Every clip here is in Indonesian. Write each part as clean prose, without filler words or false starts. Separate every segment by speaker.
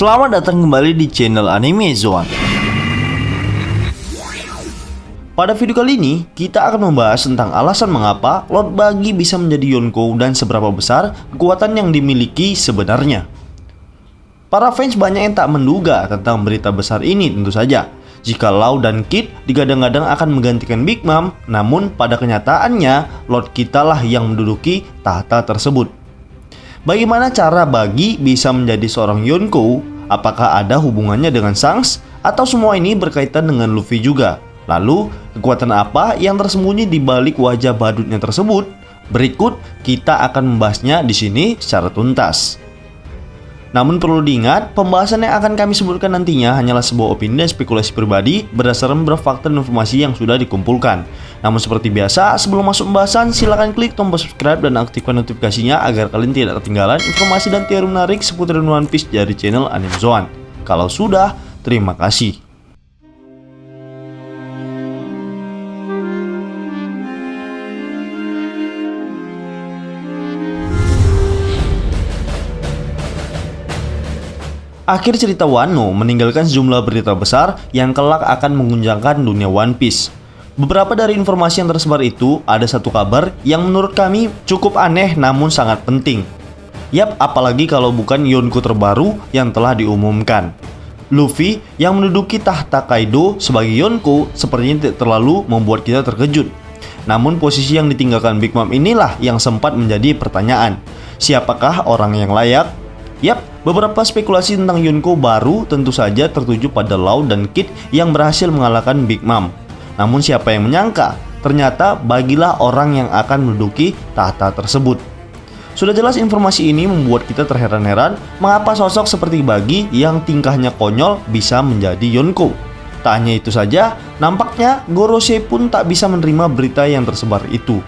Speaker 1: Selamat datang kembali di channel Anime Zone. Pada video kali ini, kita akan membahas tentang alasan mengapa Lord Buggy bisa menjadi Yonko dan seberapa besar kekuatan yang dimiliki sebenarnya. Para fans banyak yang tak menduga tentang berita besar ini tentu saja. Jika Law dan Kid digadang-gadang akan menggantikan Big Mom, namun pada kenyataannya Lord kita lah yang menduduki tahta tersebut. Bagaimana cara Buggy bisa menjadi seorang Yonko? Apakah ada hubungannya dengan Shanks? Atau semua ini berkaitan dengan Luffy juga? Lalu, kekuatan apa yang tersembunyi di balik wajah badutnya tersebut? Berikut kita akan membahasnya di sini secara tuntas. Namun perlu diingat, pembahasan yang akan kami sebutkan nantinya hanyalah sebuah opini dan spekulasi pribadi berdasarkan beberapa fakta dan informasi yang sudah dikumpulkan. Namun seperti biasa, sebelum masuk pembahasan, silakan klik tombol subscribe dan aktifkan notifikasinya agar kalian tidak ketinggalan informasi dan teori menarik seputar One Piece dari channel Anime Zone. Kalau sudah, terima kasih. Akhir cerita Wano meninggalkan sejumlah berita besar yang kelak akan mengguncangkan dunia One Piece. Beberapa dari informasi yang tersebar itu, ada satu kabar yang menurut kami cukup aneh namun sangat penting. Yap, apalagi kalau bukan Yonko terbaru yang telah diumumkan. Luffy yang menduduki tahta Kaido sebagai Yonko sepertinya tidak terlalu membuat kita terkejut. Namun posisi yang ditinggalkan Big Mom inilah yang sempat menjadi pertanyaan. Siapakah orang yang layak? Yap, beberapa spekulasi tentang Yonko baru tentu saja tertuju pada Law dan Kid yang berhasil mengalahkan Big Mom. Namun siapa yang menyangka, ternyata Bagilah orang yang akan menduduki tahta tersebut. Sudah jelas informasi ini membuat kita terheran-heran mengapa sosok seperti Buggy yang tingkahnya konyol bisa menjadi Yonko. Tak hanya itu saja, nampaknya Gorosei pun tak bisa menerima berita yang tersebar itu.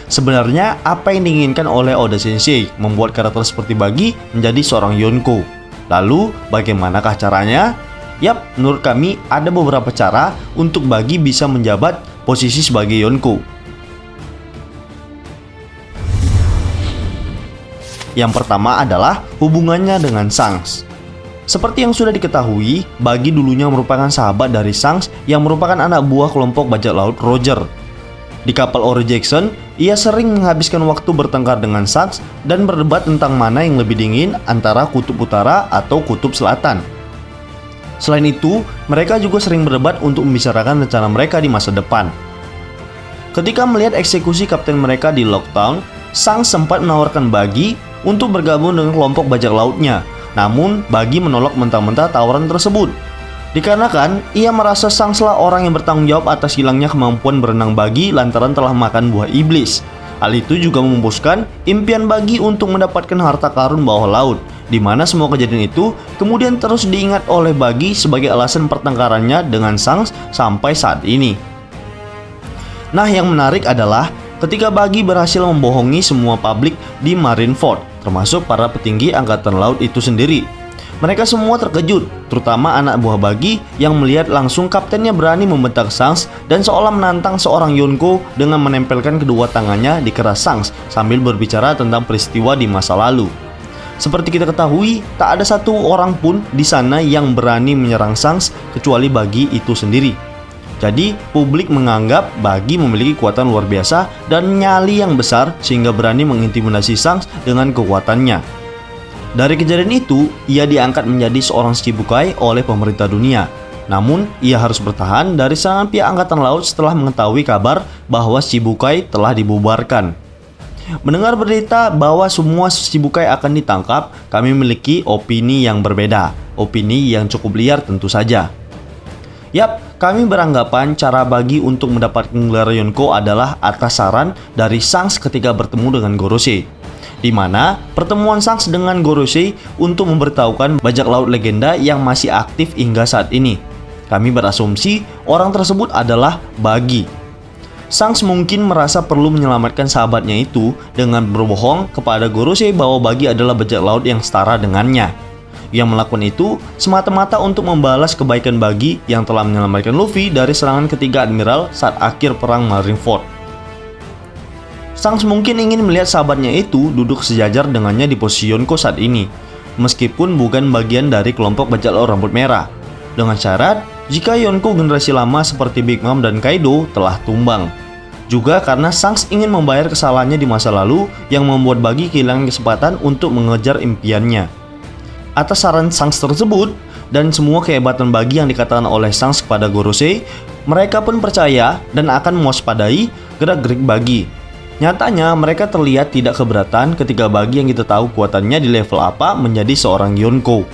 Speaker 1: Sebenarnya apa yang diinginkan oleh Oda Sensei membuat karakter seperti Buggy menjadi seorang Yonko? Lalu bagaimanakah caranya? Yap, menurut kami ada beberapa cara untuk Buggy bisa menjabat posisi sebagai Yonko. Yang pertama adalah hubungannya dengan Shanks. Seperti yang sudah diketahui, Buggy dulunya merupakan sahabat dari Shanks yang merupakan anak buah kelompok bajak laut Roger. Di kapal Oro Jackson, ia sering menghabiskan waktu bertengkar dengan Shanks dan berdebat tentang mana yang lebih dingin antara kutub utara atau kutub selatan. Selain itu, mereka juga sering berdebat untuk membicarakan rencana mereka di masa depan. Ketika melihat eksekusi kapten mereka di Lockdown, Shanks sempat menawarkan Buggy untuk bergabung dengan kelompok bajak lautnya. Namun, Buggy menolak mentah-mentah tawaran tersebut. Dikarenakan ia merasa Shanks lah orang yang bertanggung jawab atas hilangnya kemampuan berenang Buggy lantaran telah makan buah iblis. Hal itu juga memupuskan impian Buggy untuk mendapatkan harta karun bawah laut, di mana semua kejadian itu kemudian terus diingat oleh Buggy sebagai alasan pertengkarannya dengan Shanks sampai saat ini. Nah, yang menarik adalah ketika Buggy berhasil membohongi semua publik di Marineford, termasuk para petinggi angkatan laut itu sendiri. Mereka semua terkejut, terutama anak buah Buggy yang melihat langsung kaptennya berani membentak Shanks dan seolah menantang seorang Yonko dengan menempelkan kedua tangannya di keras Shanks sambil berbicara tentang peristiwa di masa lalu. Seperti kita ketahui, tak ada satu orang pun di sana yang berani menyerang Shanks kecuali Buggy itu sendiri. Jadi, publik menganggap Buggy memiliki kekuatan luar biasa dan nyali yang besar sehingga berani mengintimidasi Shanks dengan kekuatannya. Dari kejadian itu, ia diangkat menjadi seorang Shichibukai oleh pemerintah dunia. Namun, ia harus bertahan dari serangan pihak angkatan laut setelah mengetahui kabar bahwa Shichibukai telah dibubarkan. Mendengar berita bahwa semua Shichibukai akan ditangkap, kami memiliki opini yang berbeda. Opini yang cukup liar tentu saja. Yap, kami beranggapan cara Buggy untuk mendapatkan gelar Yonko adalah atas saran dari Shanks ketika bertemu dengan Gorosei, di mana pertemuan Shanks dengan Gorosei untuk memberitahukan bajak laut legenda yang masih aktif hingga saat ini. Kami berasumsi orang tersebut adalah Buggy. Shanks mungkin merasa perlu menyelamatkan sahabatnya itu dengan berbohong kepada Gorosei bahwa Buggy adalah bajak laut yang setara dengannya. Yang melakukan itu semata-mata untuk membalas kebaikan Buggy yang telah menyelamatkan Luffy dari serangan ketiga Admiral saat akhir perang Marineford. Shanks mungkin ingin melihat sahabatnya itu duduk sejajar dengannya di posisi Yonko saat ini. meskipun bukan bagian dari kelompok bajak laut rambut merah. Dengan syarat, jika Yonko generasi lama seperti Big Mom dan Kaido telah tumbang. Juga karena Shanks ingin membayar kesalahannya di masa lalu yang membuat Buggy kehilangan kesempatan untuk mengejar impiannya. Atas saran Shanks tersebut, dan semua kehebatan Buggy yang dikatakan oleh Shanks kepada Gorosei, mereka pun percaya dan akan mewaspadai gerak-gerik Buggy. Nyatanya mereka terlihat tidak keberatan ketika Buggy yang kita tahu kuatannya di level apa menjadi seorang Yonko.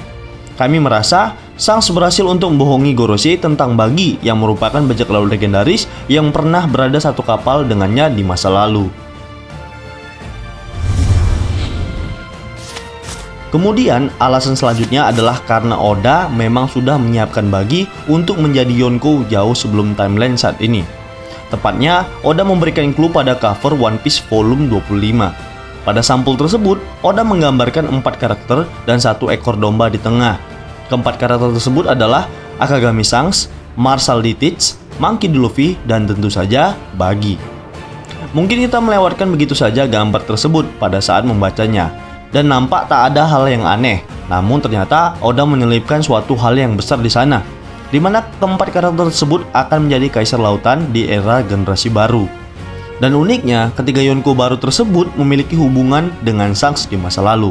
Speaker 1: Kami merasa Shanks berhasil untuk membohongi Gorosei tentang Buggy yang merupakan bajak laut legendaris yang pernah berada satu kapal dengannya di masa lalu. Kemudian alasan selanjutnya adalah karena Oda memang sudah menyiapkan Buggy untuk menjadi Yonko jauh sebelum timeline saat ini. Tepatnya, Oda memberikan clue pada cover One Piece volume 25. Pada sampul tersebut, Oda menggambarkan 4 karakter dan 1 ekor domba di tengah. Keempat karakter tersebut adalah Akagami Shanks, Marshall D. Teach, Monkey D. Luffy, dan tentu saja Buggy. Mungkin kita melewatkan begitu saja gambar tersebut pada saat membacanya, dan nampak tak ada hal yang aneh. Namun ternyata Oda menyelipkan suatu hal yang besar di sana, di mana keempat karakter tersebut akan menjadi kaisar lautan di era generasi baru. Dan uniknya, ketiga Yonko baru tersebut memiliki hubungan dengan Shanks di masa lalu.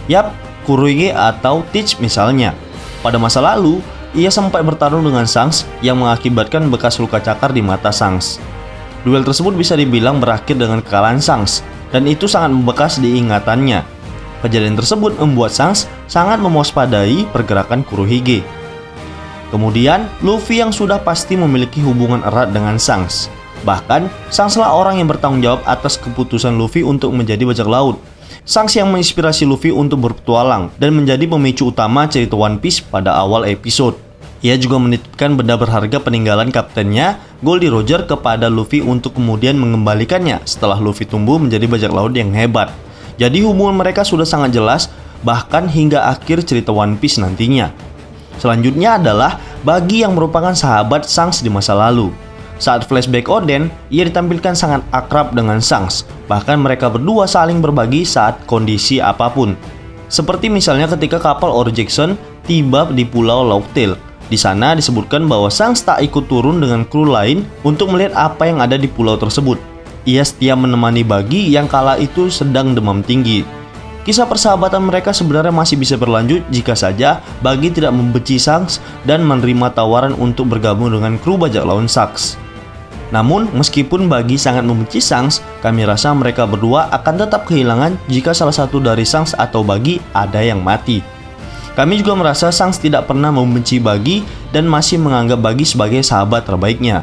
Speaker 1: Yap, Kurohige atau Teach misalnya. Pada masa lalu, ia sempat bertarung dengan Shanks yang mengakibatkan bekas luka cakar di mata Shanks. Duel tersebut bisa dibilang berakhir dengan kekalahan Shanks, dan itu sangat membekas di ingatannya. Kejadian tersebut membuat Shanks sangat mewaspadai pergerakan Kurohige. Kemudian, Luffy yang sudah pasti memiliki hubungan erat dengan Shanks. Bahkan, Shanks lah orang yang bertanggung jawab atas keputusan Luffy untuk menjadi bajak laut. Shanks yang menginspirasi Luffy untuk berpetualang dan menjadi pemicu utama cerita One Piece pada awal episode. Ia juga menitipkan benda berharga peninggalan kaptennya, Goldie Roger, kepada Luffy untuk kemudian mengembalikannya setelah Luffy tumbuh menjadi bajak laut yang hebat. Jadi hubungan mereka sudah sangat jelas, bahkan hingga akhir cerita One Piece nantinya. Selanjutnya adalah Buggy yang merupakan sahabat Shanks di masa lalu. Saat flashback Oden, ia ditampilkan sangat akrab dengan Shanks. Bahkan mereka berdua saling berbagi saat kondisi apapun. Seperti misalnya ketika kapal Oro Jackson tiba di Pulau Locktail. Di sana disebutkan bahwa Shanks tak ikut turun dengan kru lain untuk melihat apa yang ada di pulau tersebut. Ia setia menemani Buggy yang kala itu sedang demam tinggi. Kisah persahabatan mereka sebenarnya masih bisa berlanjut jika saja Buggy tidak membenci Shanks dan menerima tawaran untuk bergabung dengan kru bajak laut Shanks. Namun, meskipun Buggy sangat membenci Shanks, kami rasa mereka berdua akan tetap kehilangan jika salah satu dari Shanks atau Buggy ada yang mati. Kami juga merasa Shanks tidak pernah membenci Buggy dan masih menganggap Buggy sebagai sahabat terbaiknya.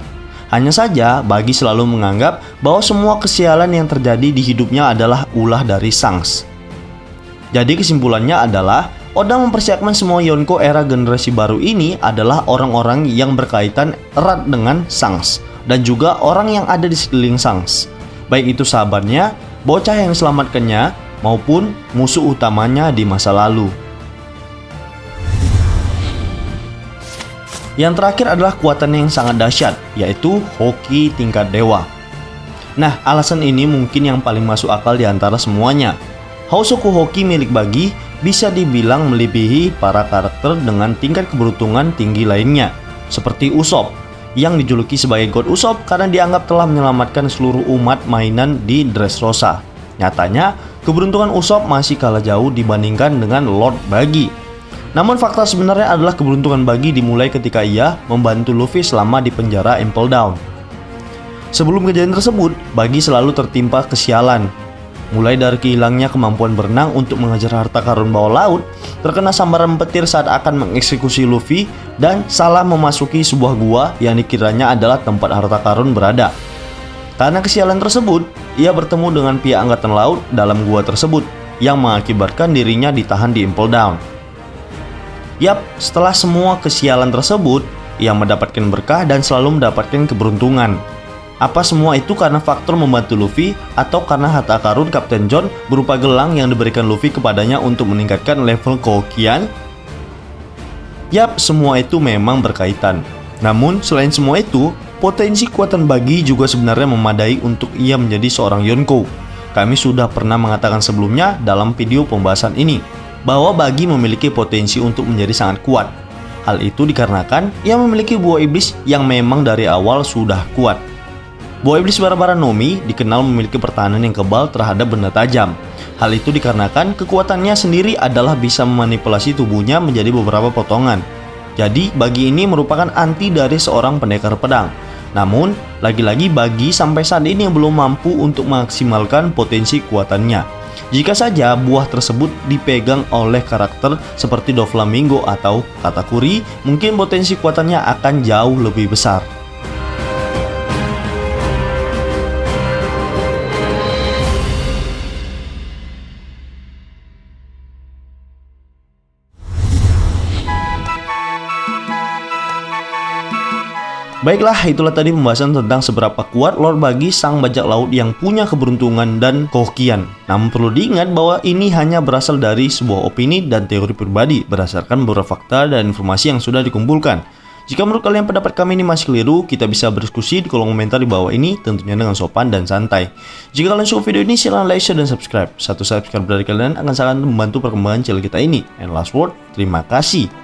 Speaker 1: Hanya saja, Buggy selalu menganggap bahwa semua kesialan yang terjadi di hidupnya adalah ulah dari Shanks. Jadi kesimpulannya adalah, Oda mempersiapkan semua Yonko era generasi baru ini adalah orang-orang yang berkaitan erat dengan Shanks, dan juga orang yang ada di sekeliling Shanks, baik itu sahabatnya, bocah yang diselamatkannya, maupun musuh utamanya di masa lalu. Yang terakhir adalah kekuatan yang sangat dahsyat, yaitu Haki tingkat dewa. Nah, alasan ini mungkin yang paling masuk akal di antara semuanya. Hosoku Haki milik Buggy bisa dibilang melebihi para karakter dengan tingkat keberuntungan tinggi lainnya, seperti Usopp, yang dijuluki sebagai God Usopp karena dianggap telah menyelamatkan seluruh umat mainan di Dressrosa. Nyatanya, keberuntungan Usopp masih kalah jauh dibandingkan dengan Lord Buggy. Namun fakta sebenarnya adalah keberuntungan Buggy dimulai ketika ia membantu Luffy selama di penjara Impel Down. Sebelum kejadian tersebut, Buggy selalu tertimpa kesialan. Mulai dari kehilangnya kemampuan berenang untuk mengejar harta karun bawah laut, terkena sambaran petir saat akan mengeksekusi Luffy, dan salah memasuki sebuah gua yang dikiranya adalah tempat harta karun berada. Karena kesialan tersebut, ia bertemu dengan pihak angkatan laut dalam gua tersebut, yang mengakibatkan dirinya ditahan di Impel Down. Yap, setelah semua kesialan tersebut, ia mendapatkan berkah dan selalu mendapatkan keberuntungan. Apa semua itu karena faktor membantu Luffy atau karena harta karun Kapten John berupa gelang yang diberikan Luffy kepadanya untuk meningkatkan level kehokian? Yap, semua itu memang berkaitan. Namun, selain semua itu, potensi kekuatan Buggy juga sebenarnya memadai untuk ia menjadi seorang Yonko. Kami sudah pernah mengatakan sebelumnya dalam video pembahasan ini. bahwa Bagi memiliki potensi untuk menjadi sangat kuat. Hal itu dikarenakan ia memiliki buah iblis yang memang dari awal sudah kuat. Buah iblis bara-bara Nomi dikenal memiliki pertahanan yang kebal terhadap benda tajam. Hal itu dikarenakan kekuatannya sendiri adalah bisa memanipulasi tubuhnya menjadi beberapa potongan. Jadi Bagi ini merupakan anti dari seorang pendekar pedang. Namun, lagi-lagi Bagi sampai saat ini belum mampu untuk memaksimalkan potensi kekuatannya. Jika saja buah tersebut dipegang oleh karakter seperti Doflamingo atau Katakuri, mungkin potensi kekuatannya akan jauh lebih besar. Baiklah, itulah tadi pembahasan tentang seberapa kuat Lord Bagi, sang bajak laut yang punya keberuntungan dan kehokian. Namun perlu diingat bahwa ini hanya berasal dari sebuah opini dan teori pribadi berdasarkan beberapa fakta dan informasi yang sudah dikumpulkan. Jika menurut kalian pendapat kami ini masih keliru, kita bisa berdiskusi di kolom komentar di bawah ini, tentunya dengan sopan dan santai. Jika kalian suka video ini, silahkan like, share, dan subscribe. Satu subscribe dari kalian akan sangat membantu perkembangan channel kita ini. And last word, terima kasih.